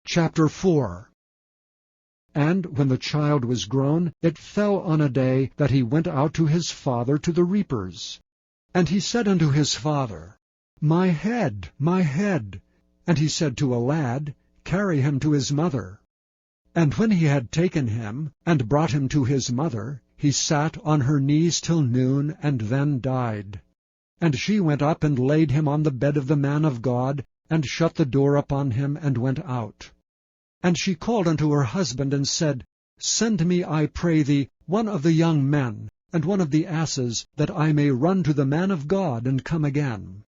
Chapter 4. And when the child was grown, it fell on a day that he went out to his father to the reapers. And he said unto his father, My head, my head. And he said to a lad, Carry him to his mother. And when he had taken him, and brought him to his mother, he sat on her knees till noon, and then died. And she went up and laid him on the bed of the man of God, and shut the door upon him, and went out. And she called unto her husband, and said, Send me, I pray thee, one of the young men, and one of the asses, that I may run to the man of God, and come again.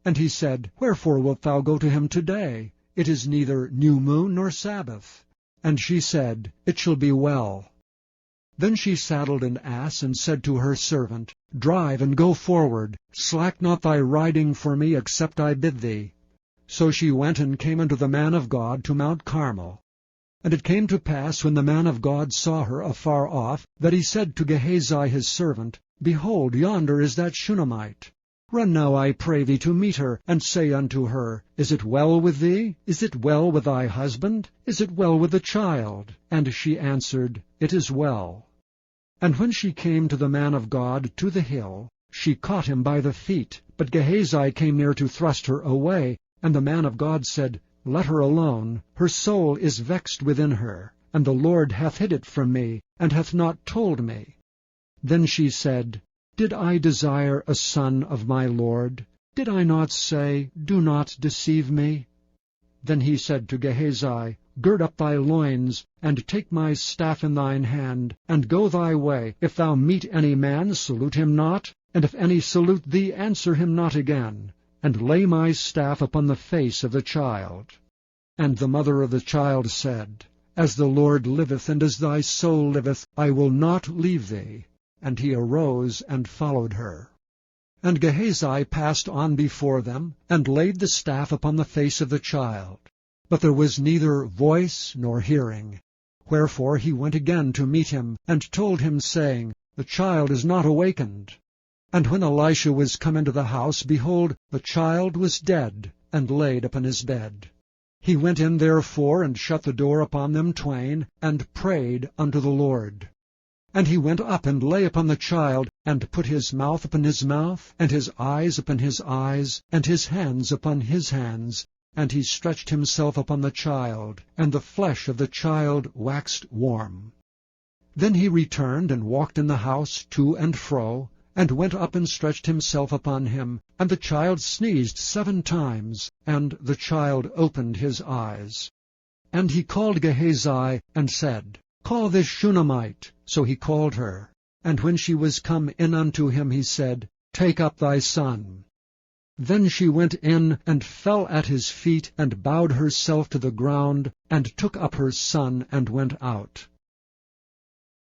And he said, Wherefore wilt thou go to him today? It is neither new moon nor Sabbath. And she said, It shall be well. Then she saddled an ass, and said to her servant, Drive, and go forward. Slack not thy riding for me, except I bid thee. So she went and came unto the man of God to Mount Carmel. And it came to pass, when the man of God saw her afar off, that he said to Gehazi his servant, Behold, yonder is that Shunammite. Run now, I pray thee, to meet her, and say unto her, Is it well with thee? Is it well with thy husband? Is it well with the child? And she answered, It is well. And when she came to the man of God to the hill, she caught him by the feet. But Gehazi came near to thrust her away. And the man of God said, Let her alone. Her soul is vexed within her, and the Lord hath hid it from me, and hath not told me. Then she said, Did I desire a son of my Lord? Did I not say, Do not deceive me? Then he said to Gehazi, Gird up thy loins, and take my staff in thine hand, and go thy way. If thou meet any man, salute him not, and if any salute thee, answer him not again. And lay my staff upon the face of the child. And the mother of the child said, As the Lord liveth, and as thy soul liveth, I will not leave thee. And he arose and followed her. And Gehazi passed on before them, and laid the staff upon the face of the child. But there was neither voice nor hearing. Wherefore he went again to meet him, and told him, saying, The child is not awakened. And when Elisha was come into the house, behold, the child was dead, and laid upon his bed. He went in therefore, and shut the door upon them twain, and prayed unto the Lord. And he went up and lay upon the child, and put his mouth upon his mouth, and his eyes upon his eyes, and his hands upon his hands. And he stretched himself upon the child, and the flesh of the child waxed warm. Then he returned, and walked in the house to and fro, and went up and stretched himself upon him. And the child sneezed 7 times, and the child opened his eyes. And he called Gehazi, and said, Call this Shunammite. So he called her. And when she was come in unto him, he said, Take up thy son. Then she went in, and fell at his feet, and bowed herself to the ground, and took up her son, and went out.